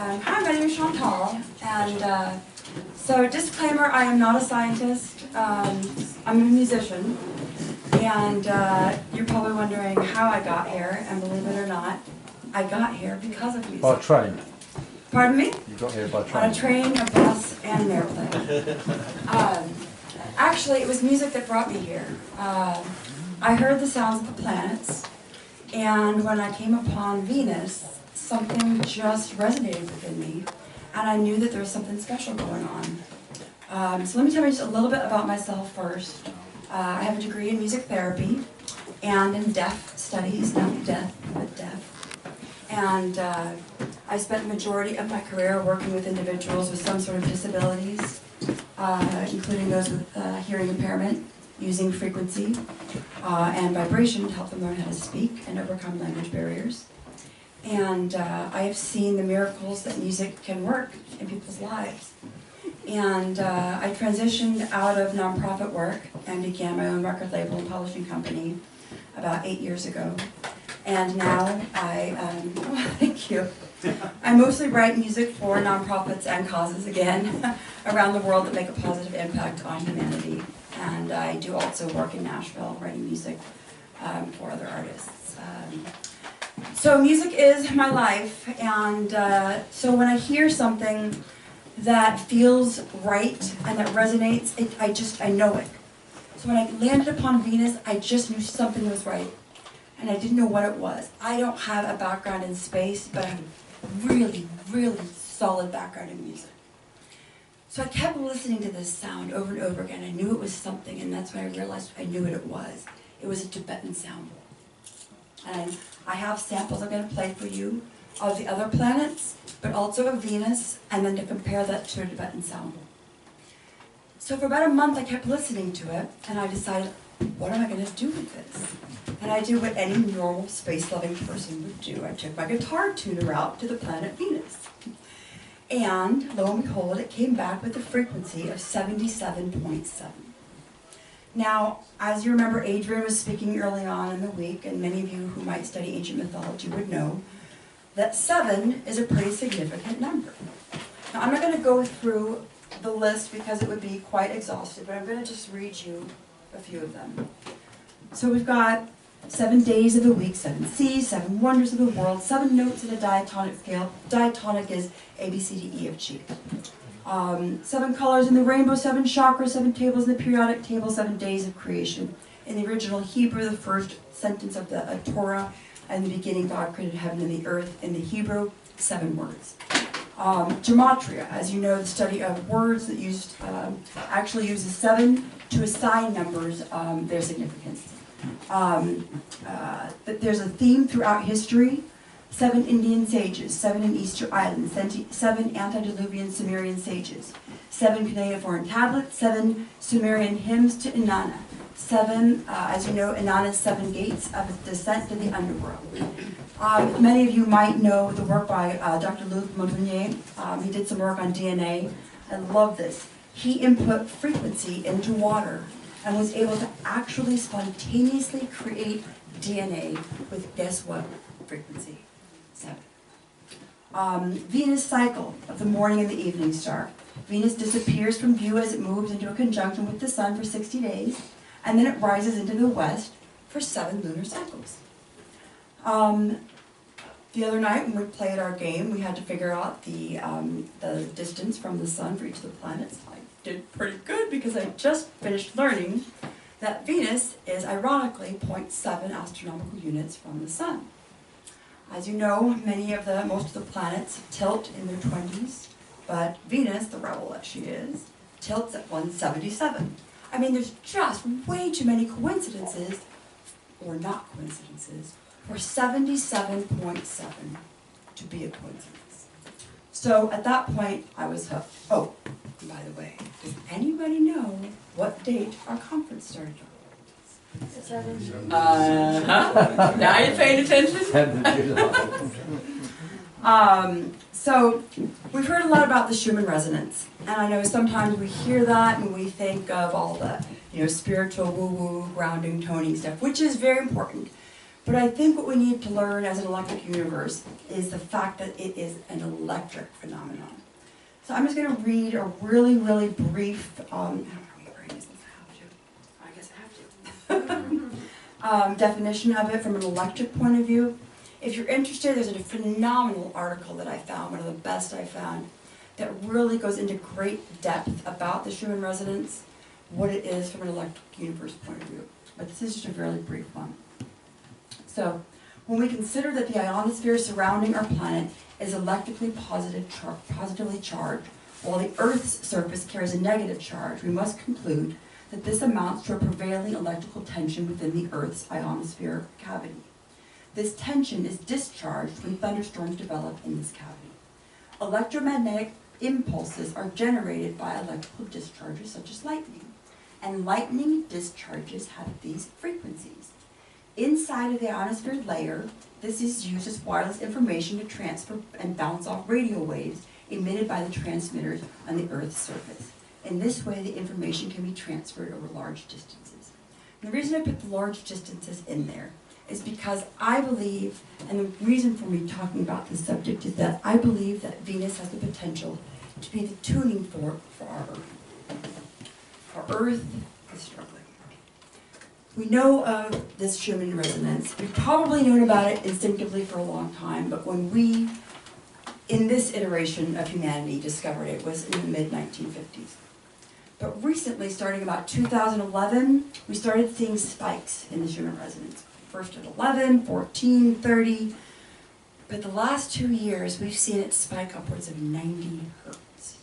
Hi, my name is Chantal, and so disclaimer, I am not a scientist. I'm a musician, and you're probably wondering how I got here, and believe it or not, I got here because of music. By train? Pardon me? You got here by train? On a train, a bus, and an airplane. Actually, it was music that brought me here. I heard the sounds of the planets, and when I came upon Venus, something just resonated within me, and I knew that there was something special going on. So let me tell you just a little bit about myself first. I have a degree in music therapy and in deaf studies, not deaf, but deaf. And I spent the majority of my career working with individuals with some sort of disabilities, including those with hearing impairment, using frequency and vibration to help them learn how to speak and overcome language barriers. And I have seen the miracles that music can work in people's lives. And I transitioned out of nonprofit work and began my own record label and publishing company about 8 years ago. And now thank you. I mostly write music for nonprofits and causes, again, around the world that make a positive impact on humanity. And I do also work in Nashville, writing music for other artists. So music is my life, and so when I hear something that feels right and that resonates, I know it. So when I landed upon Venus, I just knew something was right, and I didn't know what it was. I don't have a background in space, but I have a really, really solid background in music. So I kept listening to this sound over and over again. I knew it was something, and that's when I realized I knew what it was. It was a Tibetan sound bowl. And I have samples I'm going to play for you of the other planets, but also of Venus, and then to compare that to a Tibetan sound bowl. So for about a month I kept listening to it, and I decided, what am I going to do with this? And I did what any normal space-loving person would do. I took my guitar tuner out to the planet Venus. And lo and behold, it came back with a frequency of 77.7. Now, as you remember, Adrian was speaking early on in the week, and many of you who might study ancient mythology would know that 7 is a pretty significant number. Now, I'm not going to go through the list because it would be quite exhaustive, but I'm going to just read you a few of them. So we've got 7 days of the week, 7 seas, 7 wonders of the world, 7 notes in a diatonic scale. Diatonic is A, B, C, D, E, F, G. 7 colors in the rainbow, 7 chakras, 7 tables in the periodic table, 7 days of creation. In the original Hebrew, the first sentence of the Torah, in the beginning God created heaven and the earth. In the Hebrew, 7 words. Gematria, as you know, the study of words that actually uses 7 to assign numbers their significance. There's a theme throughout history. 7 Indian sages, 7 in Easter Island, 7 antediluvian Sumerian sages, 7 cuneiform tablets, 7 Sumerian hymns to Inanna, 7, as you know, Inanna's 7 gates of descent to the underworld. Many of you might know the work by Dr. Luc Montagnier. He did some work on DNA. I love this. He input frequency into water and was able to actually spontaneously create DNA with, guess what, frequency? 7. Venus cycle of the morning and the evening star. Venus disappears from view as it moves into a conjunction with the sun for 60 days, and then it rises into the west for 7 lunar cycles. The other night when we played our game, we had to figure out the distance from the sun for each of the planets. I did pretty good because I just finished learning that Venus is ironically 0.7 astronomical units from the sun. As you know, most of the planets tilt in their 20s, but Venus, the rebel that she is, tilts at 177. I mean, there's just way too many coincidences, or not coincidences, for 77.7 to be a coincidence. So at that point, I was hooked. Oh, by the way, does anybody know what date our conference started on? Now you're paying attention? So we've heard a lot about the Schumann resonance, and I know sometimes we hear that and we think of all the spiritual woo-woo, grounding, toning stuff, which is very important. But I think what we need to learn as an electric universe is the fact that it is an electric phenomenon. So I'm just going to read a really, really brief, I don't know what brain is, I guess I have to, definition of it from an electric point of view. If you're interested, there's a phenomenal article that I found, one of the best I found, that really goes into great depth about the Schumann resonance, what it is from an electric universe point of view. But this is just a very brief one. So, when we consider that the ionosphere surrounding our planet is electrically positively charged, while the Earth's surface carries a negative charge, we must conclude that this amounts to a prevailing electrical tension within the Earth's ionosphere cavity. This tension is discharged when thunderstorms develop in this cavity. Electromagnetic impulses are generated by electrical discharges such as lightning, and lightning discharges have these frequencies. Inside of the ionosphere layer, this is used as wireless information to transfer and bounce off radio waves emitted by the transmitters on the Earth's surface. In this way, the information can be transferred over large distances. And the reason I put the large distances in there is because I believe, and the reason for me talking about this subject is that I believe that Venus has the potential to be the tuning fork for our Earth. Our Earth is struggling. We know of this Schumann resonance. We've probably known about it instinctively for a long time, but when we, in this iteration of humanity, discovered it was in the mid-1950s. But recently, starting about 2011, we started seeing spikes in the Schumann resonance. First at 11, 14, 30, but the last 2 years, we've seen it spike upwards of 90 hertz.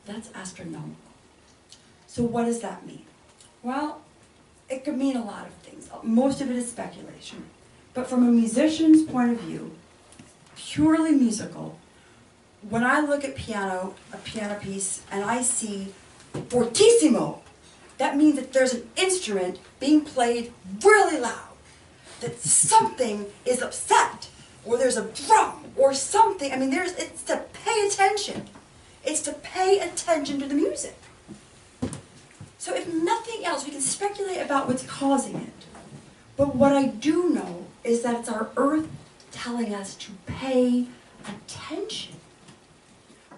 That's astronomical. So what does that mean? Well, it could mean a lot of things. Most of it is speculation. But from a musician's point of view, purely musical, when I look at a piano piece, and I see fortissimo, that means that there's an instrument being played really loud, that something is upset, or there's a drum, or something. I mean, it's to pay attention. It's to pay attention to the music. So if nothing else, we can speculate about what's causing it. But what I do know is that it's our Earth telling us to pay attention.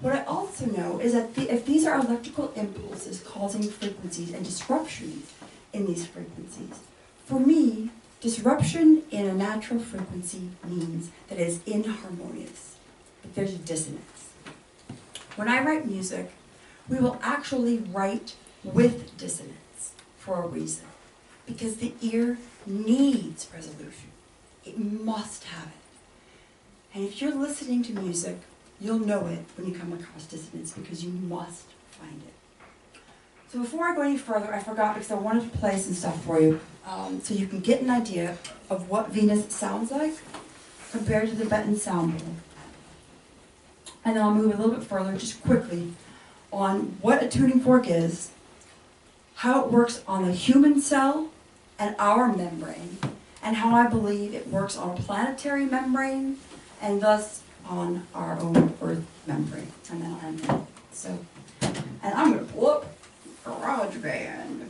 What I also know is that if these are electrical impulses causing frequencies and disruptions in these frequencies, for me, disruption in a natural frequency means that it is inharmonious, that there's dissonance. When I write music, we will actually write with dissonance for a reason, because the ear needs resolution. It must have it. And if you're listening to music, you'll know it when you come across dissonance, because you must find it. So before I go any further, I forgot, because I wanted to play some stuff for you, so you can get an idea of what Venus sounds like compared to the Benton sound bowl. And then I'll move a little bit further, just quickly, on what a tuning fork is, how it works on the human cell and our membrane, and how I believe it works on a planetary membrane, and thus on our own Earth membrane. And then I'll end it. So, and I'm going to pull up GarageBand.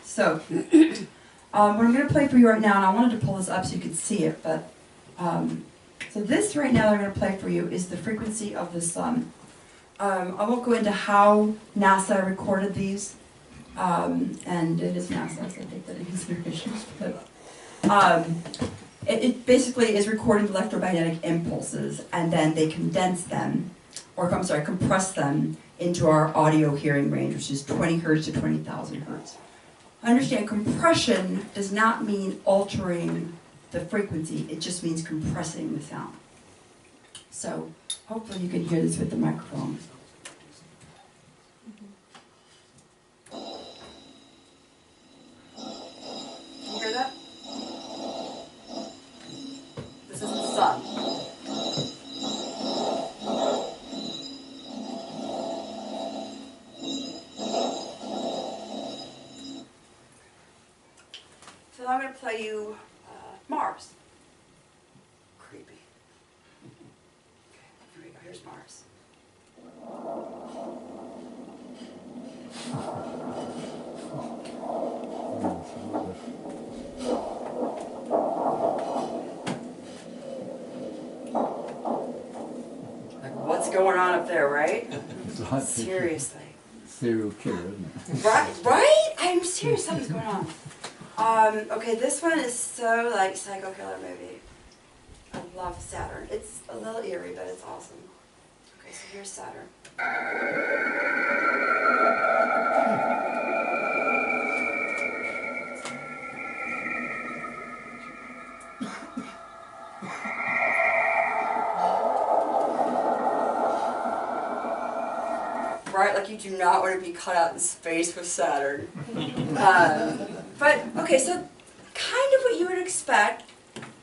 So, what I'm going to play for you right now, and I wanted to pull this up so you could see it, but, so this right now that I'm going to play for you is the frequency of the sun. I won't go into how NASA recorded these, and it is NASA, so I take that into consideration. But, it basically is recording electromagnetic impulses, and then they condense them, or I'm sorry, compress them into our audio hearing range, which is 20 hertz to 20,000 hertz. Understand, compression does not mean altering the frequency, it just means compressing the sound. So, hopefully you can hear this with the microphone. You hear that? This is the sun. So I'm going to play you Mars. Creepy. Okay, here we go. Here's Mars. what's going on up there, right? Seriously. Serial killer, isn't it? Right? I'm serious, something's going on. Okay, this one is so like psycho killer movie. I love Saturn. It's a little eerie, but it's awesome. Okay, so here's Saturn. Right, like you do not want to be cut out in space with Saturn. But, okay, so kind of what you would expect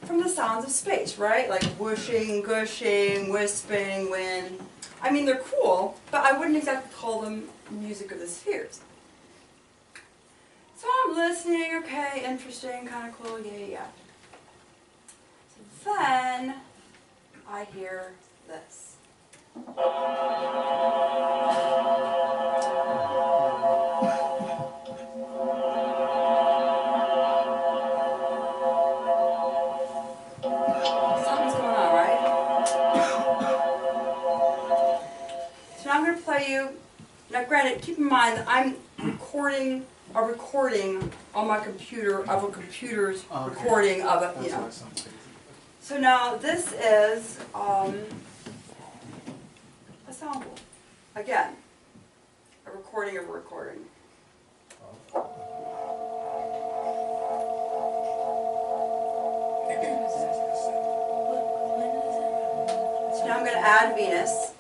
from the sounds of space, right? Like whooshing, gushing, wisping, wind. I mean, they're cool, but I wouldn't exactly call them music of the spheres. So I'm listening, okay, interesting, kind of cool, yeah. So then I hear this. Something's going on, right? So now I'm going to play you. Now, granted, keep in mind that I'm recording a recording on my computer of a computer's recording of it, you know. So now this is a sample. Again, a recording of a recording. So now I'm going to add Venus.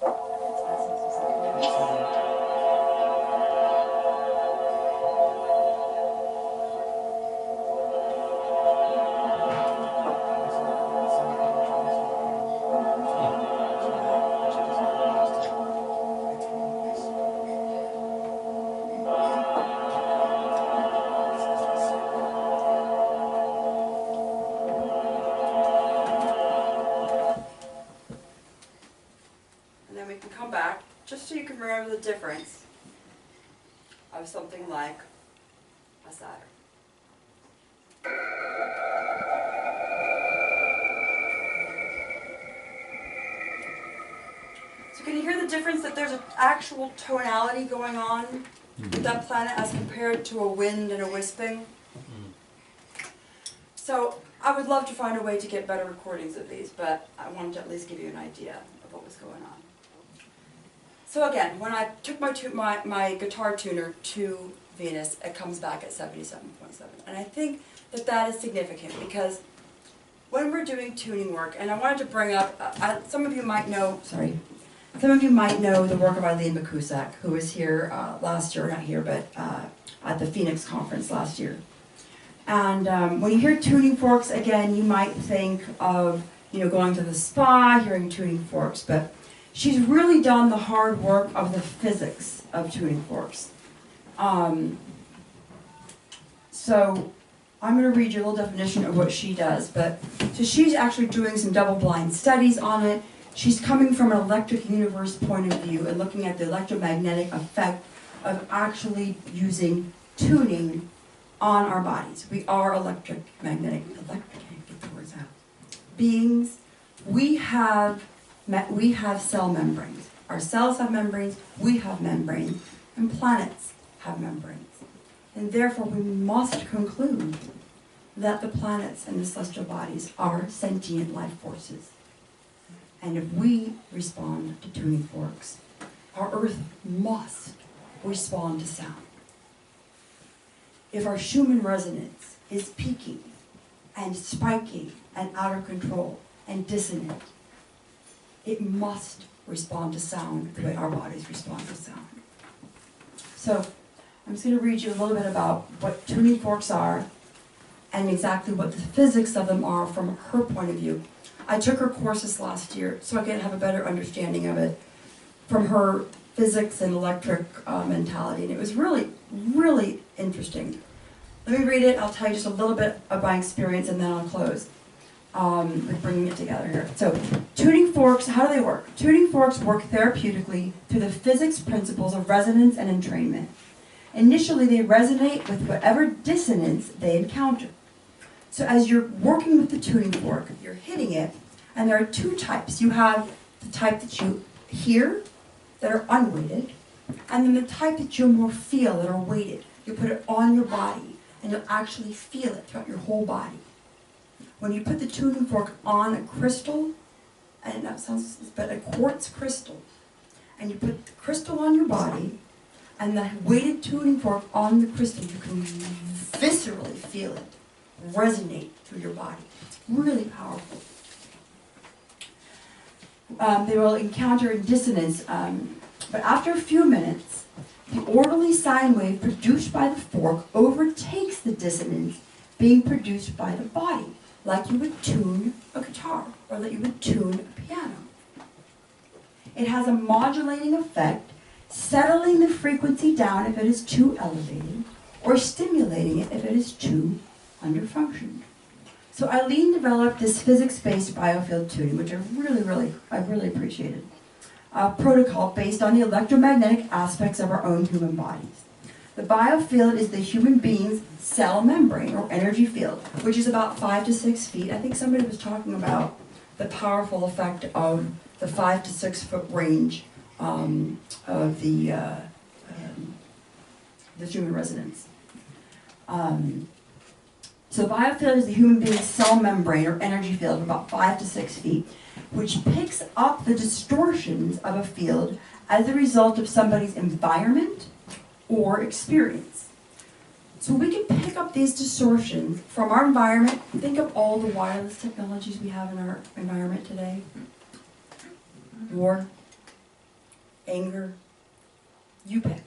Back, just so you can remember the difference of something like a Saturn. So can you hear the difference that there's an actual tonality going on with that planet as compared to a wind and a wisping? So I would love to find a way to get better recordings of these, but I wanted to at least give you an idea of what was going on. So again, when I took my guitar tuner to Venus, it comes back at 77.7. And I think that that is significant because when we're doing tuning work, and I wanted to bring up, some of you might know the work of Eileen Makusak, who was here last year, not here, but at the Phoenix conference last year. And when you hear tuning forks, again, you might think of, going to the spa, hearing tuning forks, but she's really done the hard work of the physics of tuning forks. So I'm going to read you a little definition of what she does. So she's actually doing some double-blind studies on it. She's coming from an electric universe point of view and looking at the electromagnetic effect of actually using tuning on our bodies. We are electromagnetic, can't get the words out, beings. We have cell membranes. Our cells have membranes, we have membranes, and planets have membranes. And therefore we must conclude that the planets and the celestial bodies are sentient life forces. And if we respond to tuning forks, our Earth must respond to sound. If our Schumann resonance is peaking and spiking and out of control and dissonant, it must respond to sound the way our bodies respond to sound. So I'm just going to read you a little bit about what tuning forks are and exactly what the physics of them are from her point of view. I took her courses last year so I could have a better understanding of it from her physics and electric mentality, and it was really, really interesting. Let me read it. I'll tell you just a little bit of my experience and then I'll close. With bringing it together here. So, tuning forks, how do they work? Tuning forks work therapeutically through the physics principles of resonance and entrainment. Initially, they resonate with whatever dissonance they encounter. So as you're working with the tuning fork, you're hitting it, and there are two types. You have the type that you hear that are unweighted, and then the type that you'll more feel that are weighted. You put it on your body, and you'll actually feel it throughout your whole body. When you put the tuning fork on a crystal, and that sounds, but a quartz crystal, and you put the crystal on your body, and the weighted tuning fork on the crystal, you can viscerally feel it resonate through your body. It's really powerful. They will encounter dissonance, but after a few minutes, the orderly sine wave produced by the fork overtakes the dissonance being produced by the body, like you would tune a guitar or that you would tune a piano. It has a modulating effect, settling the frequency down if it is too elevated, or stimulating it if it is too underfunctioned. So Eileen developed this physics-based biofield tuning, which I really appreciated. A protocol based on the electromagnetic aspects of our own human bodies. The biofield is the human being's cell membrane or energy field, which is about 5 to 6 feet. I think somebody was talking about the powerful effect of the 5 to 6 foot range of the human resonance. So the biofield is the human being's cell membrane or energy field of about 5 to 6 feet, which picks up the distortions of a field as a result of somebody's environment or experience. So we can pick up these distortions from our environment. Think of all the wireless technologies we have in our environment today. War, anger, you pick.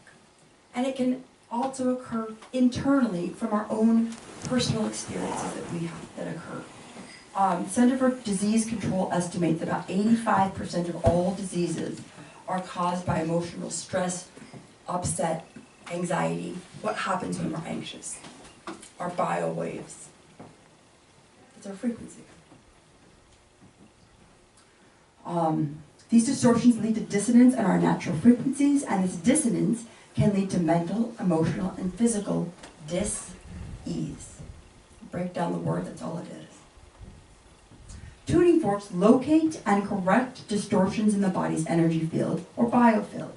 And it can also occur internally from our own personal experiences that occur. Center for Disease Control estimates that about 85% of all diseases are caused by emotional stress, upset, anxiety. What happens when we're anxious? Our bio waves. It's our frequency. These distortions lead to dissonance in our natural frequencies, and this dissonance can lead to mental, emotional, and physical dis-ease. Break down the word, that's all it is. Tuning forks locate and correct distortions in the body's energy field, or biofield.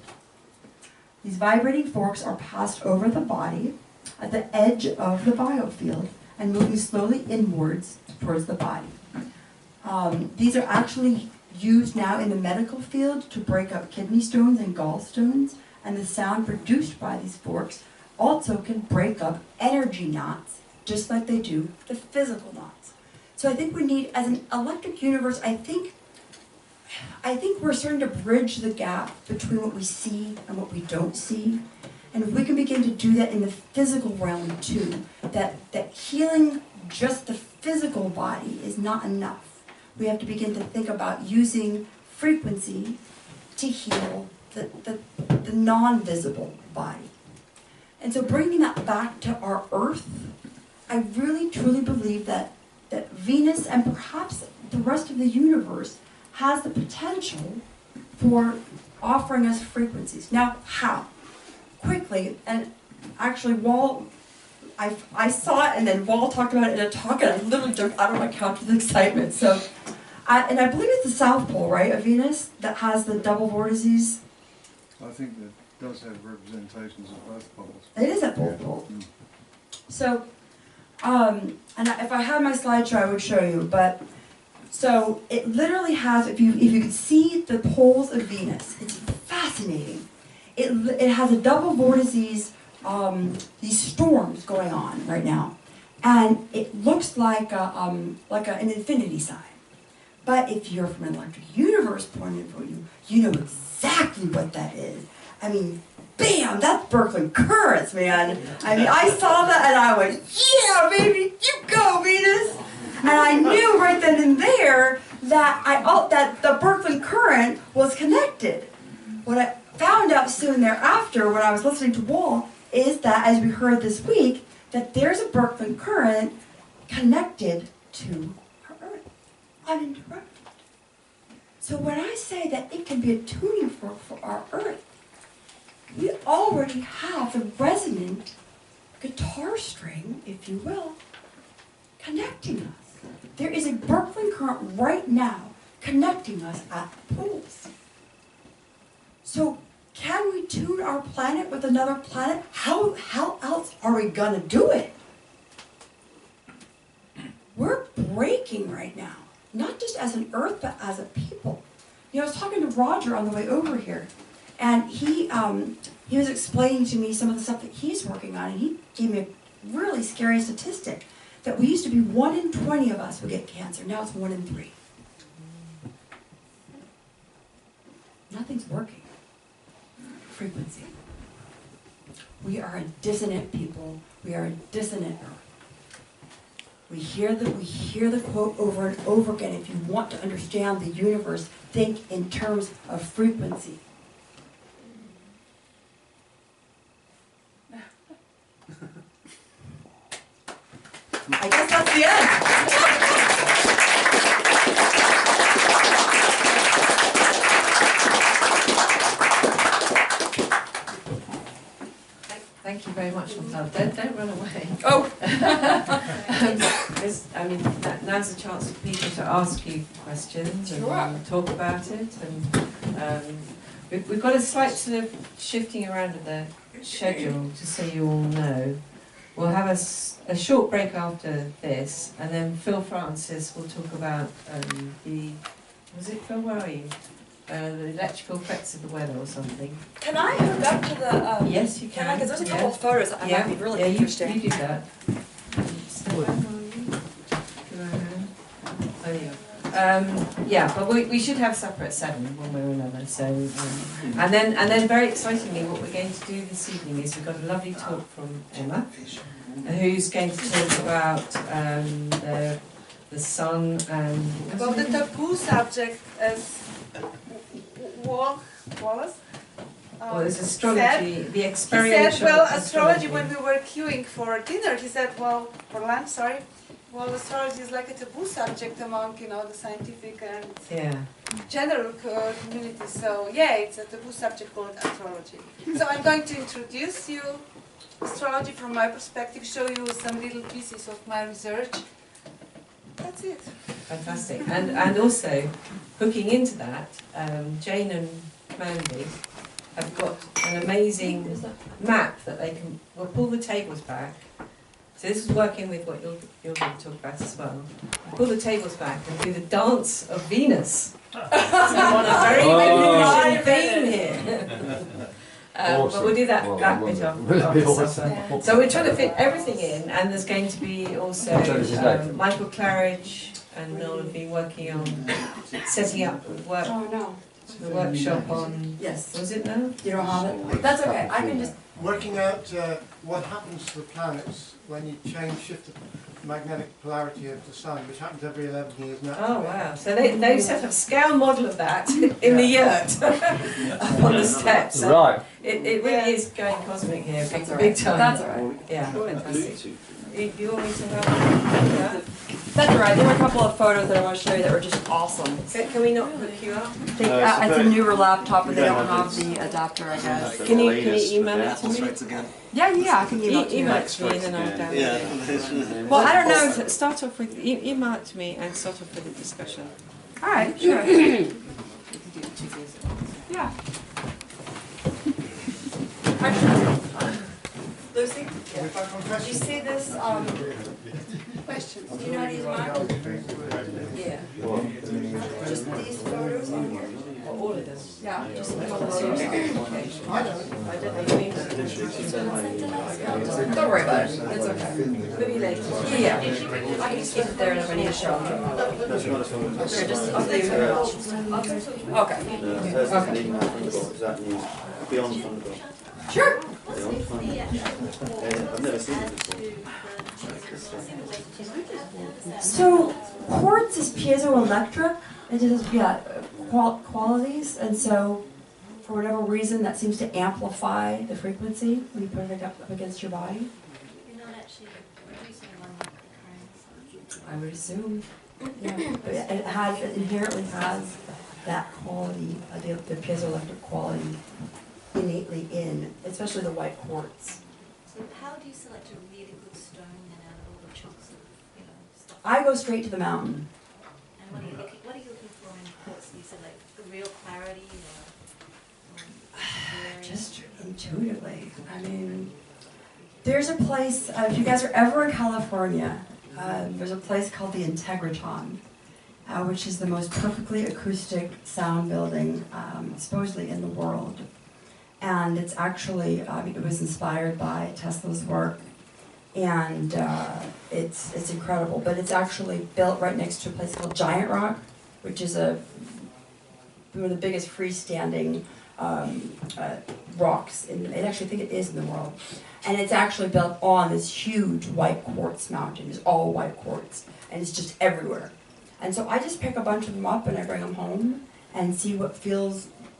These vibrating forks are passed over the body at the edge of the biofield and moving slowly inwards towards the body. These are actually used now in the medical field to break up kidney stones and gallstones, and the sound produced by these forks also can break up energy knots, just like they do the physical knots. So I think we need, as an electric universe, I think we're starting to bridge the gap between what we see and what we don't see. And if we can begin to do that in the physical realm too, that healing just the physical body is not enough. We have to begin to think about using frequency to heal the non-visible body. And so bringing that back to our Earth, I really truly believe that Venus and perhaps the rest of the universe has the potential for offering us frequencies. Now, how? Quickly, and actually I saw it, and then Wall talked about it in a talk, and I literally jumped out of my couch with excitement. So, and I believe it's the South Pole, right, of Venus, that has the double vortices. I think that does have representations of both poles. It is at both poles. So, and if I had my slideshow, I would show you, but, so it literally has, if you could see the poles of Venus, it's fascinating. It has a double vortices, these storms going on right now, and it looks like an infinity sign. But if you're from an electric universe point of view, you know exactly what that is. I mean, bam, that's Birkeland currents, man. I mean, I saw that and I went, yeah, baby, you go, Venus. And I knew right then and there that the Birkeland current was connected. What I found out soon thereafter when I was listening to Wall is that, as we heard this week, that there's a Birkeland current connected to our Earth, uninterrupted. So when I say that it can be a tuning fork for our Earth, we already have the resonant guitar string, if you will, connecting us. There is a Birkeland current right now connecting us at the poles. So can we tune our planet with another planet? How else are we gonna do it? We're breaking right now, not just as an Earth, but as a people. You know, I was talking to Roger on the way over here, and he was explaining to me some of the stuff that he's working on, and he gave me a really scary statistic that we used to be 1 in 20 of us would get cancer. Now it's 1 in 3. Nothing's working. Frequency. We are a dissonant people. We are a dissonant Earth. We hear the quote over and over again. If you want to understand the universe, think in terms of frequency. I guess that's the end. Thank you very much, Chantal. Don't run away. Oh. I mean, now's a chance for people to ask you questions and Sure. talk about it. And we've got a slight sort of shifting around of the schedule, just so you all know. We'll have a short break after this, and then Phil Francis will talk about was it Phil? Where are you? The electrical effects of the weather or something. Can I hook up to the? Yes, you can. Because there's a couple of photos that might be really you interesting. do that. Step back, are you? Go ahead. Oh, yeah. But we should have supper at 7, one way or another. So, and then very excitingly, what we're going to do this evening is we've got a lovely talk from Emma, who's going to talk about the sun and About the taboo subject as Wallace well, there's astrology, the he experiential said, well, astrology, when we were queuing for dinner, he said, well, for lunch, sorry, well, astrology is like a taboo subject among, you know, the scientific and yeah. general community. So, yeah, it's a taboo subject called astrology. So I'm going to introduce you astrology from my perspective, show you some little pieces of my research. That's it. Fantastic. And also, hooking into that, Jane and Mandy have got an amazing map that they can, we'll pull the tables back. So this is working with what you're going to talk about as well. Pull the tables back and do the dance of Venus. So we're on a very revolutionary theme here. But we'll do that bit after supper. So we're trying to fit everything in, and there's going to be also Michael Claridge and Noel have been working on setting up Oh no. the workshop on. Yes. Was it now? You don't have it? That's okay. I can just. Working out what happens to the planets when you shift the magnetic polarity of the sun, which happens every 11 years now. Oh wow! So they set up a scale model of that in the yurt up on the steps. So Right. It really is going cosmic here, That's all big right. time. That's all right. Yeah, fantastic. You want me to help with that? That's all right. There were a couple of photos that I want to show you that were just awesome. Can we not hook you up? It's a newer laptop, but they don't have the adapter, I guess. Can you email it to me? Yeah, I can email it to you. Email it to me and then I'll download it. Well, I don't know. Start off with email it to me and start off with a discussion. All right, sure. We can do it 2 days at once. Yeah. Actually, Lucy, did you see this? Questions. Do you know how to use mine? Yeah. Just these photos on here. Well, all of them. Yeah. Just I don't. I don't know you email it. don't worry about it. It's okay. Maybe later. Yeah. I can just keep it there and if I need to show them. Here, just I'll leave it. Okay. Beyond Thunderbolt. Sure. Beyond Thunderbolt. I've never seen it before. So quartz is piezoelectric. It has qualities, and so for whatever reason, that seems to amplify the frequency when you put it up against your body. You're not actually producing one microcurrent. I would assume. Yeah. But it inherently has that quality, the piezoelectric quality innately in, especially the white quartz. So how do you select a really good stone then out of all the chunks of, stuff? I go straight to the mountain. And what are you looking for in quartz? Do you select the real clarity or intuitively. I mean, there's a place, if you guys are ever in California, there's a place called the Integratron, which is the most perfectly acoustic sound building, supposedly in the world. And it's actually, it was inspired by Tesla's work, and it's incredible. But it's actually built right next to a place called Giant Rock, which is one of the biggest freestanding rocks. I actually think it is in the world. And it's actually built on this huge white quartz mountain. It's all white quartz, and it's just everywhere. And so I just pick a bunch of them up and I bring them home and see what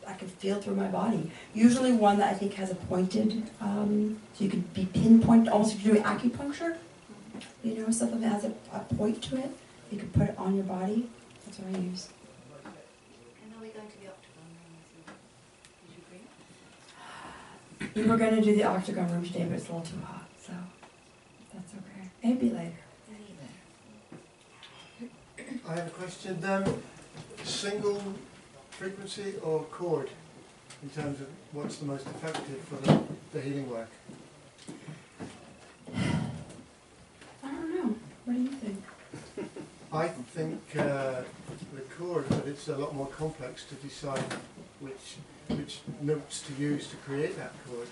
I can feel through my body. Usually one that I think has a pointed, so you can be pinpointed, almost if you're doing acupuncture, you know, something that has a point to it. You can put it on your body. That's what I use. And are we going to the Octagon room as well? Did you bring it? We were going to do the Octagon room today, but it's a little too hot, so that's okay. Maybe later. I have a question. Single frequency or chord in terms of what's the most effective for the healing work? I don't know. What do you think? I think the chord, but it's a lot more complex to decide which notes to use to create that chord,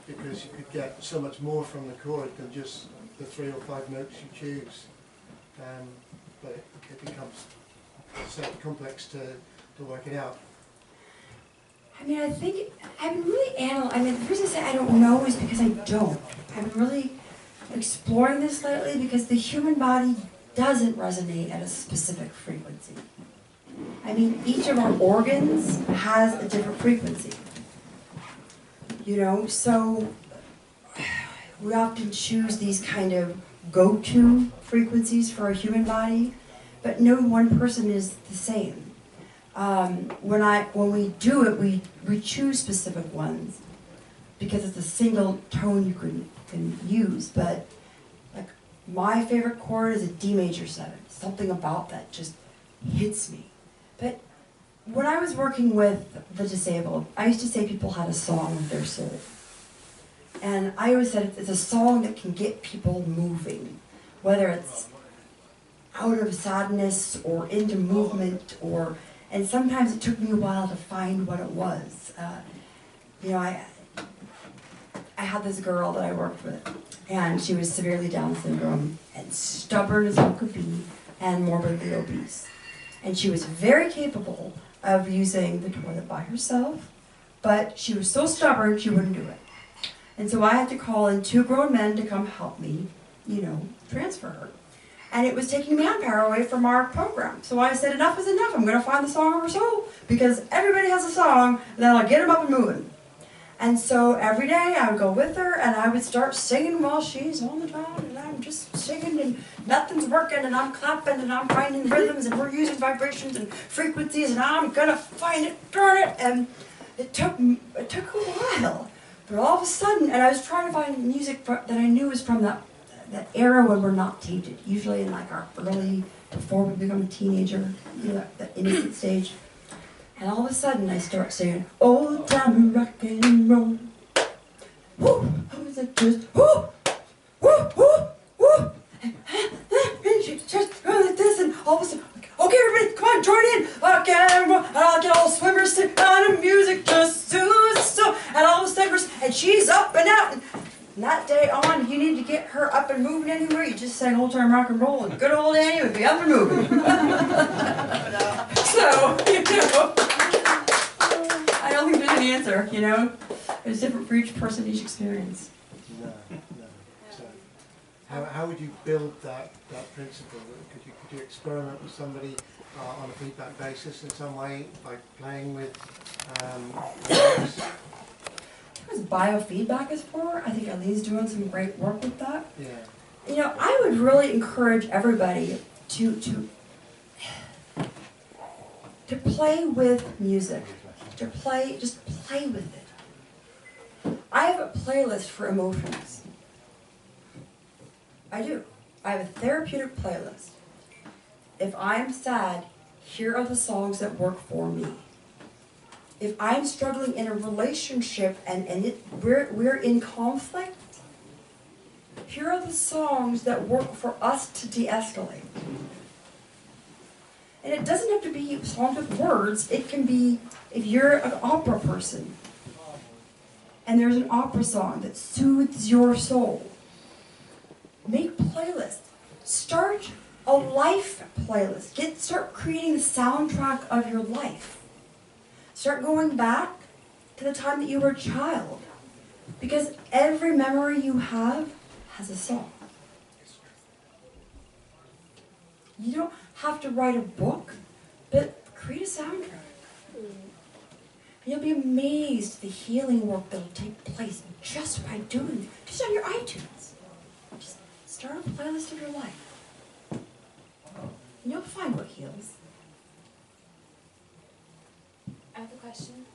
because you could get so much more from the chord than just the 3 or 5 notes you choose. But it becomes so complex to work it out. I mean, I think I'm really I mean, the reason I say I don't know is because I don't. I'm really exploring this lately because the human body doesn't resonate at a specific frequency. I mean, each of our organs has a different frequency. You know, so we often choose these kind of go-to frequencies for a human body, but no one person is the same. When we do it, we choose specific ones because it's a single tone you can use. But like my favorite chord is a D major 7. Something about that just hits me. But when I was working with the disabled, I used to say people had a song with their soul. And I always said it's a song that can get people moving, whether it's out of sadness or into movement, and sometimes it took me a while to find what it was. You know, I had this girl that I worked with, and she was severely Down syndrome and stubborn as one could be and morbidly obese. And she was very capable of using the toilet by herself, but she was so stubborn she wouldn't do it. And so I had to call in 2 grown men to come help me, you know, transfer her. And it was taking manpower away from our program. So I said, enough is enough. I'm going to find the song of her soul, because everybody has a song that'll get them up and moving. And so every day I would go with her and I would start singing while she's on the job, and I'm just singing and nothing's working, and I'm clapping and I'm finding rhythms and we're using vibrations and frequencies, and I'm going to find it, turn it. And it took a while. But all of a sudden, and I was trying to find music that I knew was from that era when we're not tainted, usually in like our early, before we become a teenager, you know, that innocent stage. And all of a sudden I start singing, old time rockin' and roll. Woo, how was it just, woo, woo, woo, woo. And she just goes like this, and all of a sudden, okay everybody, come on, join in. And I'll get all swimmers to kind of music just so, and all of a sudden, and she's up and out. And that day on, you need to get her up and moving anywhere, you just sang old time rock and roll, and good old Annie would be up and moving. So, you know, I don't think there's an answer, you know? It's different for each person, each experience. No. So, how would you build that principle? Could you experiment with somebody on a feedback basis in some way, by playing with What biofeedback is for? I think Ali's doing some great work with that. yeah. You know, I would really encourage everybody to play with music, just play with it. I have a playlist for emotions. I do. I have a therapeutic playlist. If I am sad, here are the songs that work for me. if I'm struggling in a relationship and we're in conflict, here are the songs that work for us to de-escalate. And it doesn't have to be songs with words. It can be, if you're an opera person, and there's an opera song that soothes your soul, make playlists. Start a life playlist. Start creating the soundtrack of your life. Start going back to the time that you were a child. Because every memory you have has a song. You don't have to write a book, but create a soundtrack. And you'll be amazed at the healing work that'll take place just by doing it. Just on your iTunes. Just start a playlist of your life. And you'll find what heals. I have a question.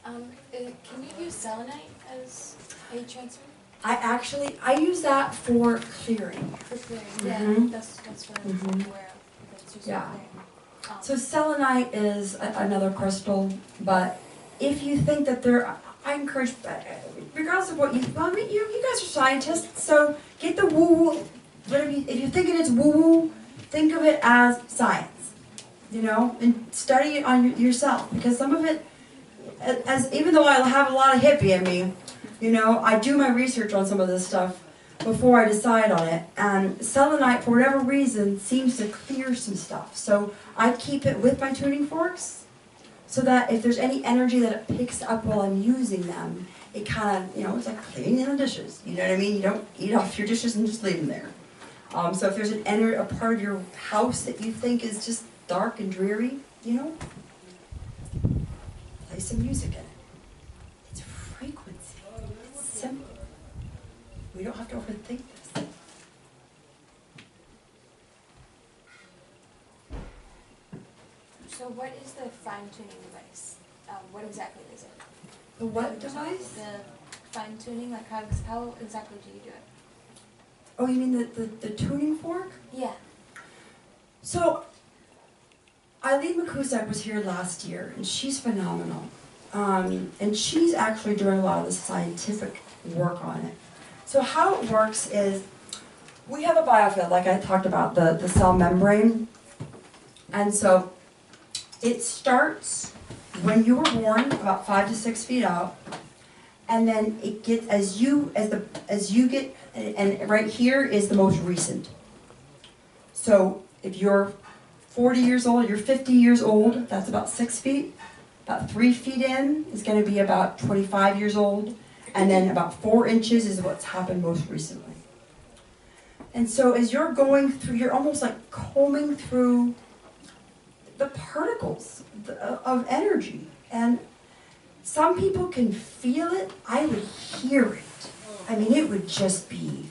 Can you use selenite as a transfer? I use that for clearing. For clearing, Mhm. yeah, that's what I'm Mhm. aware of. That's used Yeah. for clearing. So selenite is another crystal, but if you think that I encourage, regardless of what you guys are scientists, so get the woo-woo, if you're thinking it's woo-woo, think of it as science, and study it on yourself, because some of it, even though I have a lot of hippie in me, I do my research on some of this stuff before I decide on it, and selenite, for whatever reason, seems to clear some stuff. So I keep it with my tuning forks, so that if there's any energy that it picks up while I'm using them, it kind of, it's like cleaning the dishes. You know what I mean? You don't eat off your dishes and just leave them there. So if there's a part of your house that you think is just dark and dreary, play some music in it. It's a frequency. It's simple. We don't have to overthink this. So what is the fine-tuning device? What exactly is it? The what device? The fine-tuning, like how exactly do you do it? Oh, you mean the tuning fork? Yeah. So, Eileen Makusak was here last year, and she's phenomenal. And she's actually doing a lot of the scientific work on it. So how it works is, we have a biofield, like I talked about, the cell membrane. And so, it starts when you were born, about 5 to 6 feet out, and then it gets, as you get, and right here is the most recent. So if you're 40 years old, you're 50 years old, that's about 6 feet. About 3 feet in is going to be about 25 years old, and then about 4 inches is what's happened most recently. And so as you're going through, you're almost like combing through the particles of energy. And some people can feel it. I would hear it. I mean, it would just be,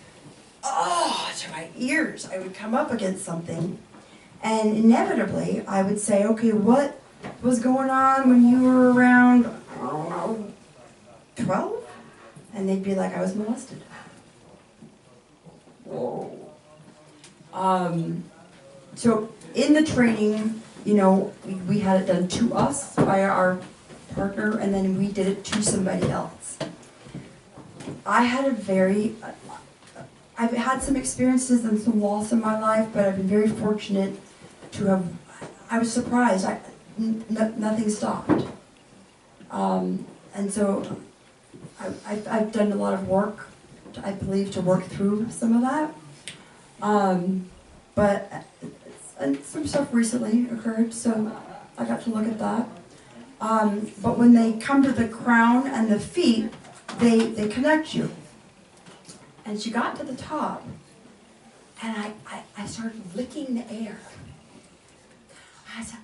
to my ears. I would come up against something, and inevitably, I would say, okay, what was going on when you were around, I don't know, 12? And they'd be like, I was molested. Whoa. So in the training, we had it done to us by our partner, and then we did it to somebody else. I've had some experiences and some loss in my life, but I've been very fortunate to have, I was surprised, nothing stopped. And so I've done a lot of work, I believe, to work through some of that. And some stuff recently occurred, so I got to look at that. But when they come to the crown and the feet, they connect you. And she got to the top, and I started licking the air. I said,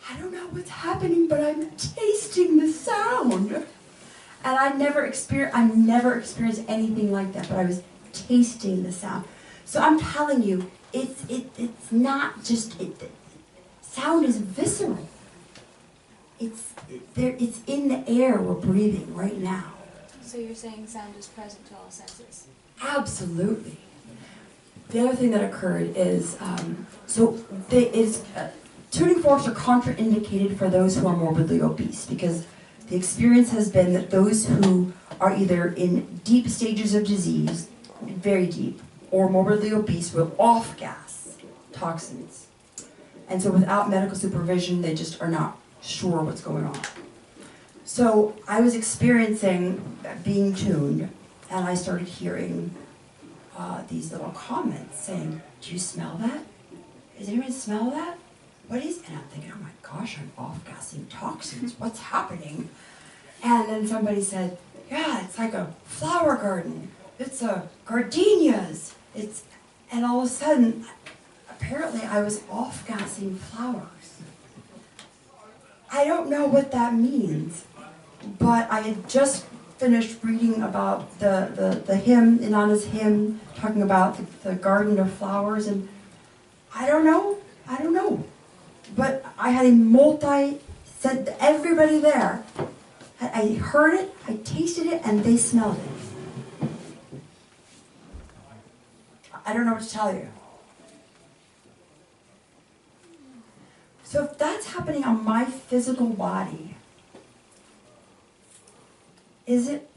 I don't know what's happening, but I'm tasting the sound. And I've never experienced anything like that, but I was tasting the sound. So I'm telling you, it's not just, sound is visceral. It's in the air we're breathing right now. So you're saying sound is present to all senses? Absolutely. The other thing that occurred is, tuning forks are contraindicated for those who are morbidly obese, because The experience has been that those who are either in deep stages of disease, very deep, or morbidly obese will off-gas toxins. And so without medical supervision, they just are not sure what's going on. So I was experiencing being tuned, and I started hearing these little comments saying, "Do you smell that? Does anyone smell that? What is?" And I'm thinking, "Oh my gosh, I'm off-gassing toxins. What's happening?" And then somebody said, "Yeah, it's like a flower garden. It's a gardenias. It's," and all of a sudden, apparently I was off-gassing flowers. I don't know what that means, but I had just finished reading about the hymn, Inanna's hymn, talking about the garden of flowers, and I don't know. But I had said to everybody there, I heard it, I tasted it, and they smelled it. I don't know what to tell you. So if that's happening on my physical body, is it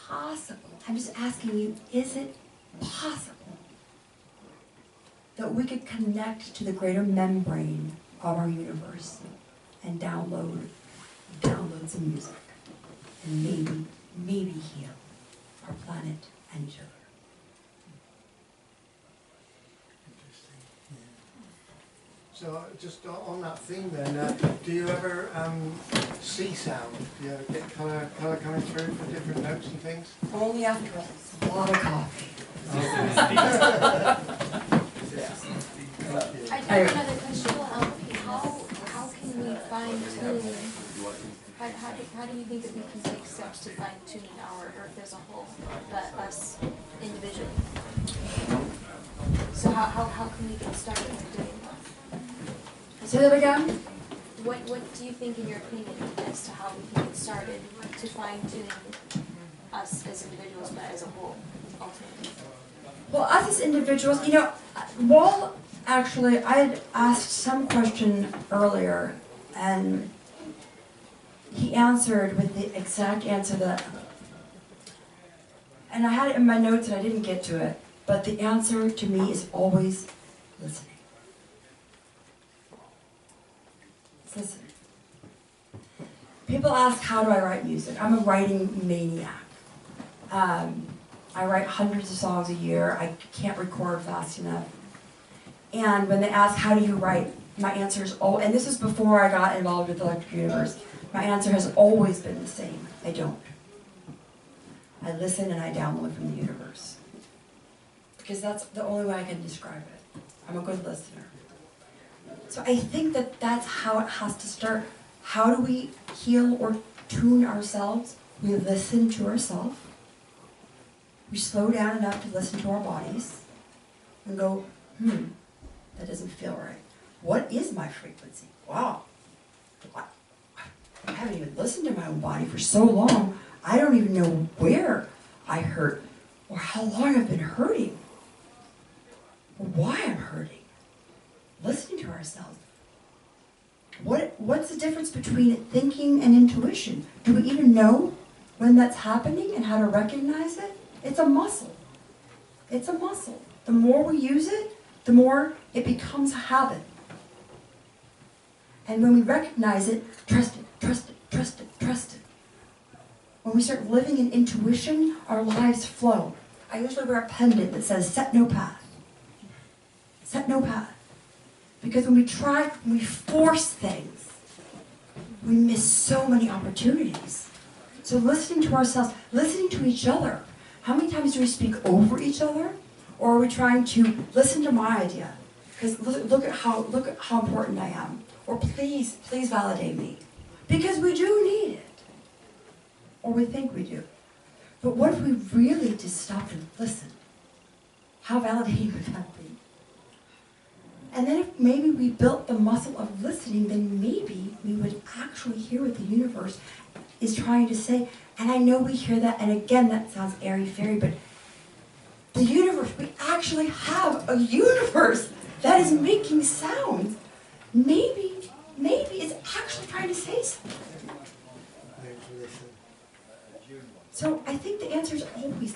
possible, I'm just asking you, is it possible that we could connect to the greater membrane of our universe and download some music and maybe heal our planet and each other? So just on that theme then, do you ever see sound? Do you ever get colour coming through for different notes and things? Only after a lot of coffee. I do have another question. How can we fine tune? How do you think that we can take steps to fine tune our Earth as a whole, but us individually? So how can we get started with doing that? Say that again? What do you think, in your opinion, as to how we can get started to fine tune us as individuals, but as a whole, ultimately? Well, us as individuals, Wall, actually, I had asked some question earlier, and he answered with the exact answer that, and I had it in my notes and I didn't get to it, but the answer to me is always listening. It's listening. People ask, how do I write music? I'm a writing maniac. I write hundreds of songs a year. I can't record fast enough. And when they ask, how do you write? My answer is, and this is before I got involved with Electric Universe, my answer has always been the same. I don't. I listen and I download from the universe. Because that's the only way I can describe it. I'm a good listener. So I think that that's how it has to start. How do we heal or tune ourselves? We listen to ourselves. We slow down enough to listen to our bodies and go, that doesn't feel right. What is my frequency? Wow. I haven't even listened to my own body for so long, I don't even know where I hurt or how long I've been hurting or why I'm hurting. Listening to ourselves. What's the difference between thinking and intuition? Do we even know when that's happening and how to recognize it? It's a muscle. It's a muscle. The more we use it, the more it becomes a habit. And when we recognize it, trust it, trust it, trust it, trust it. When we start living in intuition, our lives flow. I usually wear a pendant that says, set no path. Set no path. Because when we force things, we miss so many opportunities. So listening to ourselves, listening to each other. How many times do we speak over each other? Or are we trying to listen to my idea? Because look at how important I am. Or please validate me. Because we do need it. Or we think we do. But what if we really just stopped and listened? How validating would that be? And then if maybe we built the muscle of listening, then maybe we would actually hear what the universe is trying to say. And I know we hear that, and again, that sounds airy-fairy, but the universe, we actually have a universe that is making sounds. Maybe it's actually trying to say something. So I think the answer is always